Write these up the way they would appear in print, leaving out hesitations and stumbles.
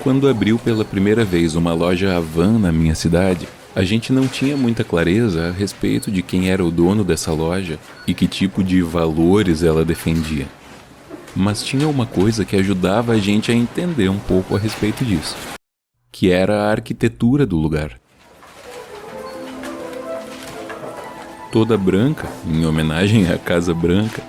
Quando abriu pela primeira vez uma loja Havan na minha cidade, a gente não tinha muita clareza a respeito de quem era o dono dessa loja e que tipo de valores ela defendia. Mas tinha uma coisa que ajudava a gente a entender um pouco a respeito disso, que era a arquitetura do lugar. Toda branca, em homenagem à Casa Branca,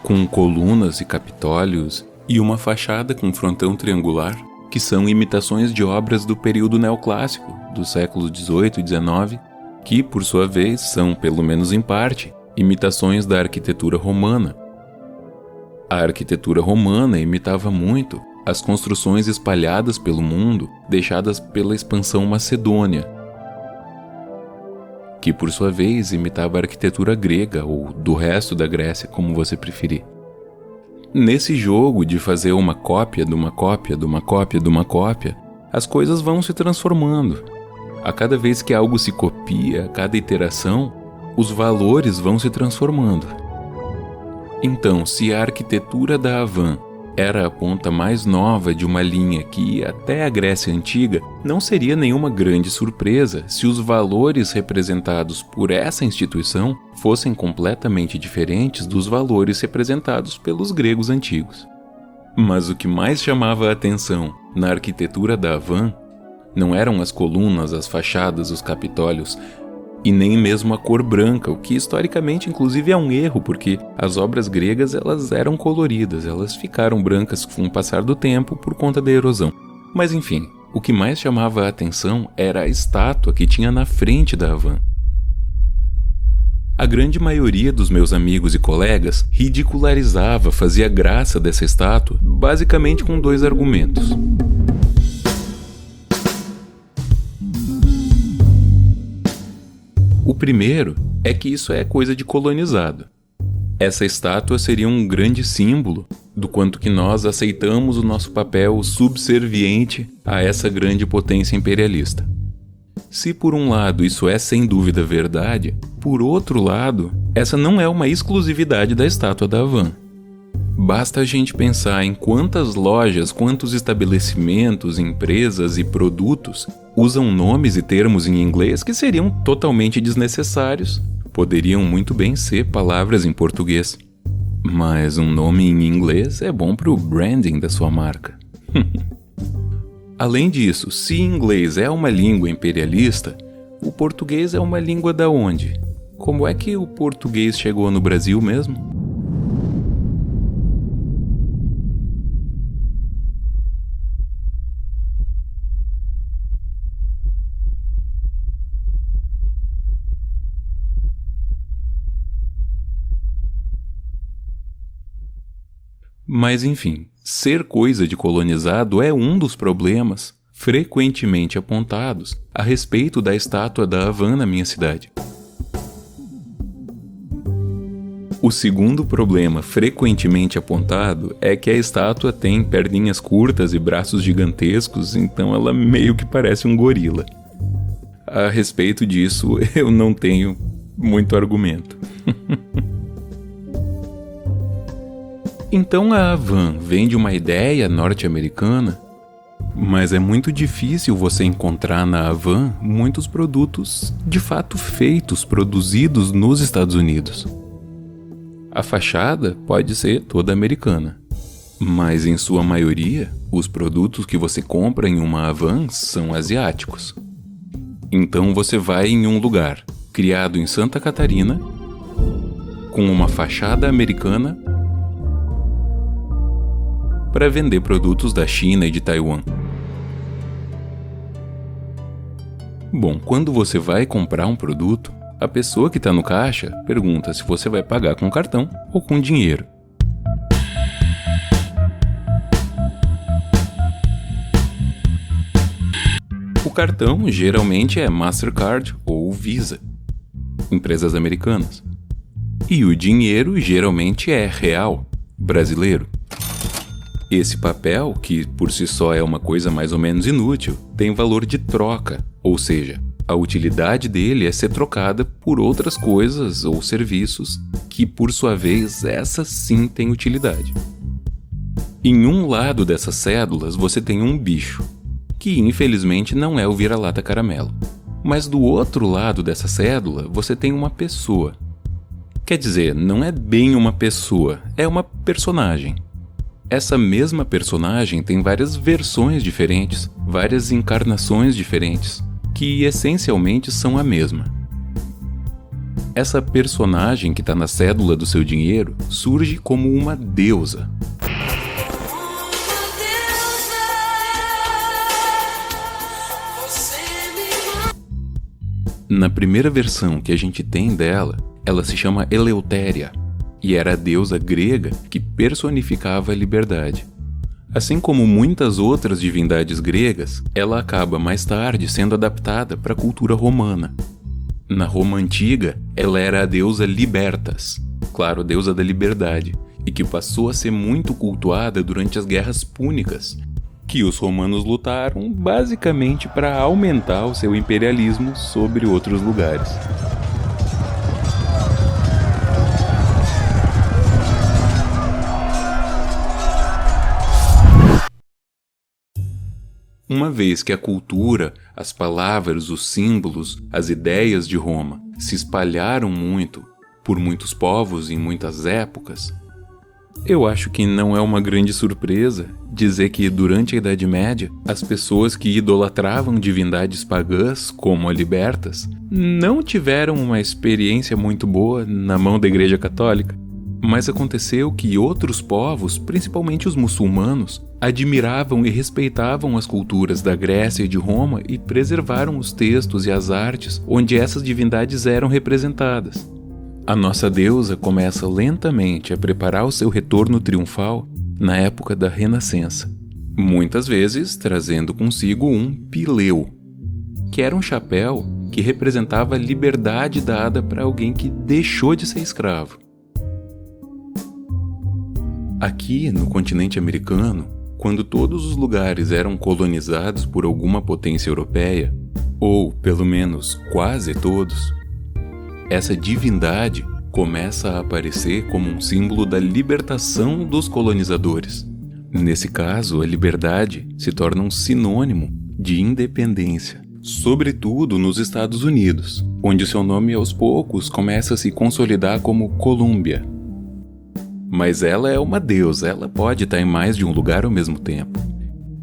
com colunas e capitólios e uma fachada com frontão triangular, que são imitações de obras do período neoclássico, dos séculos XVIII e XIX, que, por sua vez, são, pelo menos em parte, imitações da arquitetura romana. A arquitetura romana imitava muito as construções espalhadas pelo mundo deixadas pela expansão macedônia, que, por sua vez, imitava a arquitetura grega ou do resto da Grécia, como você preferir. Nesse jogo de fazer uma cópia de uma cópia de uma cópia de uma cópia, as coisas vão se transformando. A cada vez que algo se copia, a cada iteração, os valores vão se transformando. Então, se a arquitetura da Havan era a ponta mais nova de uma linha que ia até a Grécia Antiga, não seria nenhuma grande surpresa se os valores representados por essa instituição fossem completamente diferentes dos valores representados pelos gregos antigos. Mas o que mais chamava a atenção na arquitetura da Havan não eram as colunas, as fachadas, os capitólios, e nem mesmo a cor branca, o que historicamente inclusive é um erro, porque as obras gregas elas eram coloridas, elas ficaram brancas com o passar do tempo por conta da erosão. Mas enfim, o que mais chamava a atenção era a estátua que tinha na frente da Havan. A grande maioria dos meus amigos e colegas ridicularizava, fazia graça dessa estátua, basicamente com 2 argumentos. O primeiro é que isso é coisa de colonizado. Essa estátua seria um grande símbolo do quanto que nós aceitamos o nosso papel subserviente a essa grande potência imperialista. Se por um lado isso é sem dúvida verdade, por outro lado, essa não é uma exclusividade da estátua da Havan. Basta a gente pensar em quantas lojas, quantos estabelecimentos, empresas e produtos usam nomes e termos em inglês que seriam totalmente desnecessários. Poderiam muito bem ser palavras em português. Mas um nome em inglês é bom para o branding da sua marca. Além disso, se inglês é uma língua imperialista, o português é uma língua da onde? Como é que o português chegou no Brasil mesmo? Mas enfim, ser coisa de colonizado é um dos problemas frequentemente apontados a respeito da estátua da Havan na minha cidade. O segundo problema frequentemente apontado é que a estátua tem perninhas curtas e braços gigantescos, então ela meio que parece um gorila. A respeito disso, eu não tenho muito argumento. Então a Havan vem de uma ideia norte-americana, mas é muito difícil você encontrar na Havan muitos produtos de fato feitos, produzidos nos Estados Unidos. A fachada pode ser toda americana, mas em sua maioria, os produtos que você compra em uma Havan são asiáticos. Então você vai em um lugar criado em Santa Catarina, com uma fachada americana, para vender produtos da China e de Taiwan. Bom, quando você vai comprar um produto, a pessoa que está no caixa pergunta se você vai pagar com cartão ou com dinheiro. O cartão geralmente é Mastercard ou Visa, empresas americanas. E o dinheiro geralmente é real, brasileiro. Esse papel, que por si só é uma coisa mais ou menos inútil, tem valor de troca, ou seja, a utilidade dele é ser trocada por outras coisas ou serviços que, por sua vez, essas sim têm utilidade. Em um lado dessas cédulas você tem um bicho, que infelizmente não é o vira-lata caramelo. Mas do outro lado dessa cédula você tem uma pessoa. Quer dizer, não é bem uma pessoa, é uma personagem. Essa mesma personagem tem várias versões diferentes, várias encarnações diferentes, que essencialmente são a mesma. Essa personagem que está na cédula do seu dinheiro surge como uma deusa. Na primeira versão que a gente tem dela, ela se chama Eleutéria, e era a deusa grega que personificava a liberdade. Assim como muitas outras divindades gregas, ela acaba mais tarde sendo adaptada para a cultura romana. Na Roma Antiga, ela era a deusa Libertas, claro, deusa da liberdade, e que passou a ser muito cultuada durante as guerras púnicas, que os romanos lutaram basicamente para aumentar o seu imperialismo sobre outros lugares. Uma vez que a cultura, as palavras, os símbolos, as ideias de Roma se espalharam muito por muitos povos em muitas épocas, eu acho que não é uma grande surpresa dizer que durante a Idade Média, as pessoas que idolatravam divindades pagãs, como a Libertas, não tiveram uma experiência muito boa na mão da Igreja Católica. Mas aconteceu que outros povos, principalmente os muçulmanos, admiravam e respeitavam as culturas da Grécia e de Roma e preservaram os textos e as artes onde essas divindades eram representadas. A nossa deusa começa lentamente a preparar o seu retorno triunfal na época da Renascença, muitas vezes trazendo consigo um pileu, que era um chapéu que representava a liberdade dada para alguém que deixou de ser escravo. Aqui, no continente americano, quando todos os lugares eram colonizados por alguma potência europeia, ou pelo menos quase todos, essa divindade começa a aparecer como um símbolo da libertação dos colonizadores. Nesse caso, a liberdade se torna um sinônimo de independência, sobretudo nos Estados Unidos, onde seu nome aos poucos começa a se consolidar como Colômbia. Mas ela é uma deusa, ela pode estar em mais de um lugar ao mesmo tempo.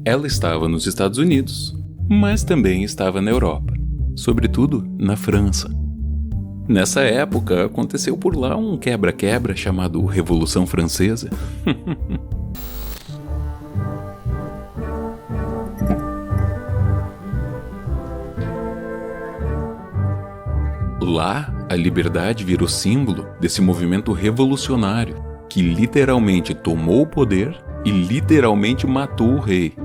Ela estava nos Estados Unidos, mas também estava na Europa, sobretudo na França. Nessa época, aconteceu por lá um quebra-quebra chamado Revolução Francesa. Lá, a liberdade virou símbolo desse movimento revolucionário, que literalmente tomou o poder e literalmente matou o rei.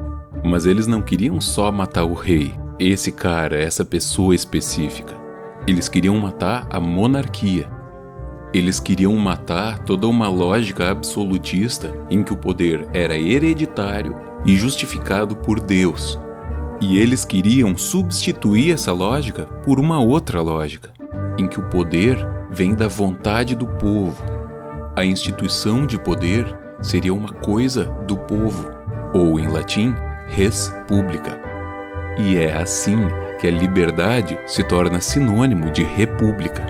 Mas eles não queriam só matar o rei, esse cara, essa pessoa específica. Eles queriam matar a monarquia. Eles queriam matar toda uma lógica absolutista em que o poder era hereditário e justificado por Deus. E eles queriam substituir essa lógica por uma outra lógica, em que o poder vem da vontade do povo. A instituição de poder seria uma coisa do povo, ou em latim, res publica. E é assim que a liberdade se torna sinônimo de república.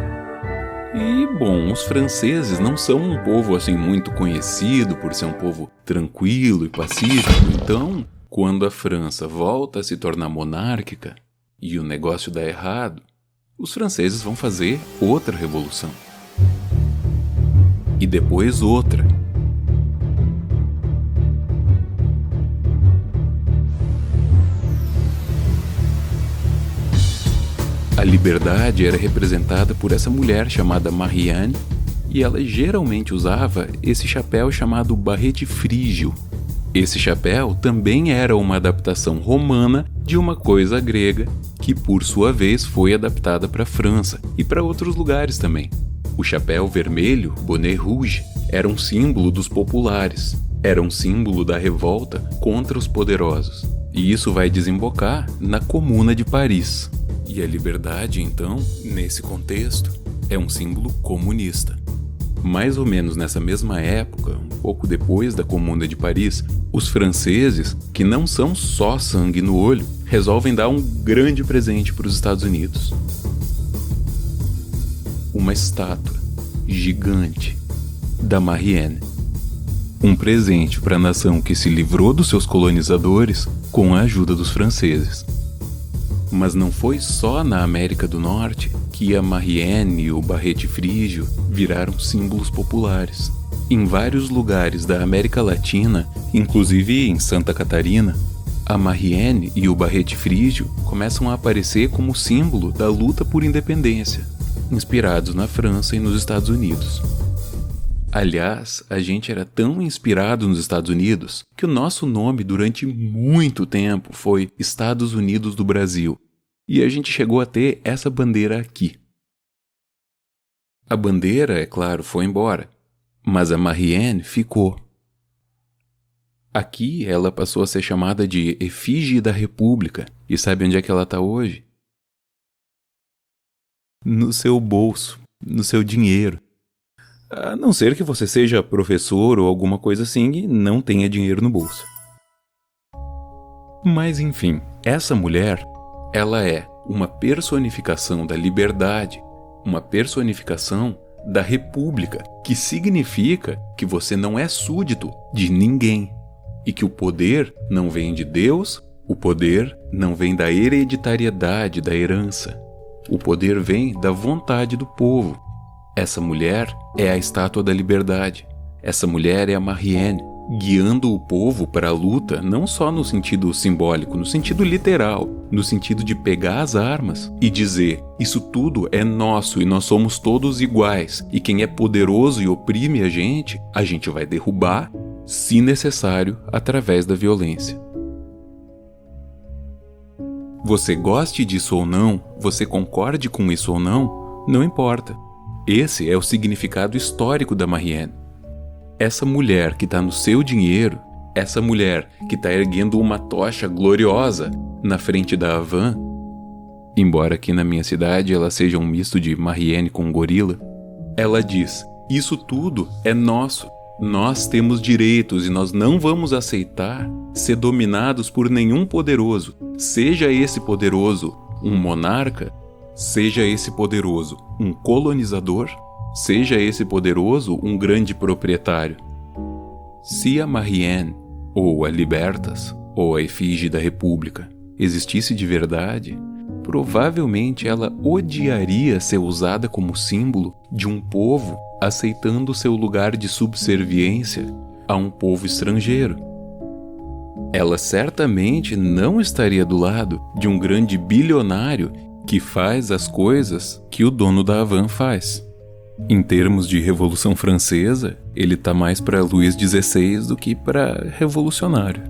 E, bom, os franceses não são um povo assim muito conhecido por ser um povo tranquilo e pacífico, então, quando a França volta a se tornar monárquica e o negócio dá errado, os franceses vão fazer outra revolução. E depois outra. A liberdade era representada por essa mulher chamada Marianne, e ela geralmente usava esse chapéu chamado barrete frígio. Esse chapéu também era uma adaptação romana de uma coisa grega, que por sua vez foi adaptada para a França e para outros lugares também. O chapéu vermelho, bonnet rouge, era um símbolo dos populares, era um símbolo da revolta contra os poderosos. E isso vai desembocar na Comuna de Paris. E a liberdade, então, nesse contexto, é um símbolo comunista. Mais ou menos nessa mesma época, um pouco depois da Comuna de Paris, os franceses, que não são só sangue no olho, resolvem dar um grande presente para os Estados Unidos. Uma estátua gigante da Marianne. Um presente para a nação que se livrou dos seus colonizadores com a ajuda dos franceses. Mas não foi só na América do Norte que a Marianne e o barrete frígio viraram símbolos populares. Em vários lugares da América Latina, inclusive em Santa Catarina, a Marianne e o barrete frígio começam a aparecer como símbolo da luta por independência, inspirados na França e nos Estados Unidos. Aliás, a gente era tão inspirado nos Estados Unidos que o nosso nome durante muito tempo foi Estados Unidos do Brasil, e a gente chegou a ter essa bandeira aqui. A bandeira, é claro, foi embora, mas a Marianne ficou. Aqui ela passou a ser chamada de Efígie da República, e sabe onde é que ela está hoje? No seu bolso, no seu dinheiro. A não ser que você seja professor ou alguma coisa assim e não tenha dinheiro no bolso. Mas enfim, essa mulher, ela é uma personificação da liberdade, uma personificação da república, que significa que você não é súdito de ninguém e que o poder não vem de Deus, o poder não vem da hereditariedade, da herança. O poder vem da vontade do povo. Essa mulher é a estátua da liberdade. Essa mulher é a Marianne, guiando o povo para a luta não só no sentido simbólico, no sentido literal, no sentido de pegar as armas e dizer: isso tudo é nosso e nós somos todos iguais, e quem é poderoso e oprime a gente vai derrubar, se necessário, através da violência. Você goste disso ou não, você concorde com isso ou não, não importa. Esse é o significado histórico da Marianne. Essa mulher que está no seu dinheiro, essa mulher que está erguendo uma tocha gloriosa na frente da Havan, embora aqui na minha cidade ela seja um misto de Marianne com gorila, ela diz: isso tudo é nosso. Nós temos direitos e nós não vamos aceitar ser dominados por nenhum poderoso, seja esse poderoso um monarca, seja esse poderoso um colonizador, seja esse poderoso um grande proprietário. Se a Marianne, ou a Libertas, ou a Efígie da República existisse de verdade, provavelmente ela odiaria ser usada como símbolo de um povo aceitando seu lugar de subserviência a um povo estrangeiro. Ela certamente não estaria do lado de um grande bilionário que faz as coisas que o dono da Havan faz. Em termos de Revolução Francesa, ele tá mais para Luís XVI do que para revolucionário.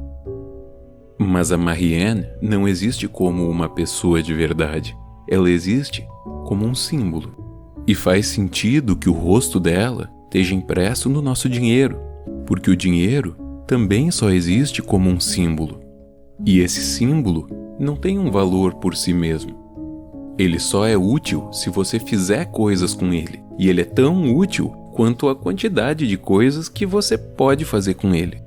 Mas a Marianne não existe como uma pessoa de verdade. Ela existe como um símbolo. E faz sentido que o rosto dela esteja impresso no nosso dinheiro, porque o dinheiro também só existe como um símbolo. E esse símbolo não tem um valor por si mesmo. Ele só é útil se você fizer coisas com ele. E ele é tão útil quanto a quantidade de coisas que você pode fazer com ele.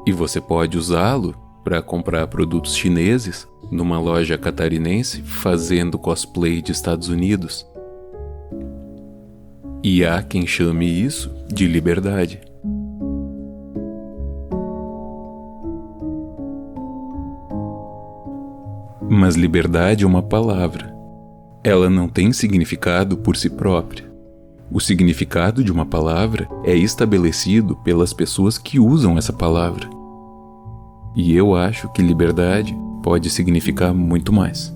E você pode usá-lo para comprar produtos chineses numa loja catarinense fazendo cosplay de Estados Unidos. E há quem chame isso de liberdade. Mas liberdade é uma palavra. Ela não tem significado por si própria. O significado de uma palavra é estabelecido pelas pessoas que usam essa palavra. E eu acho que liberdade pode significar muito mais.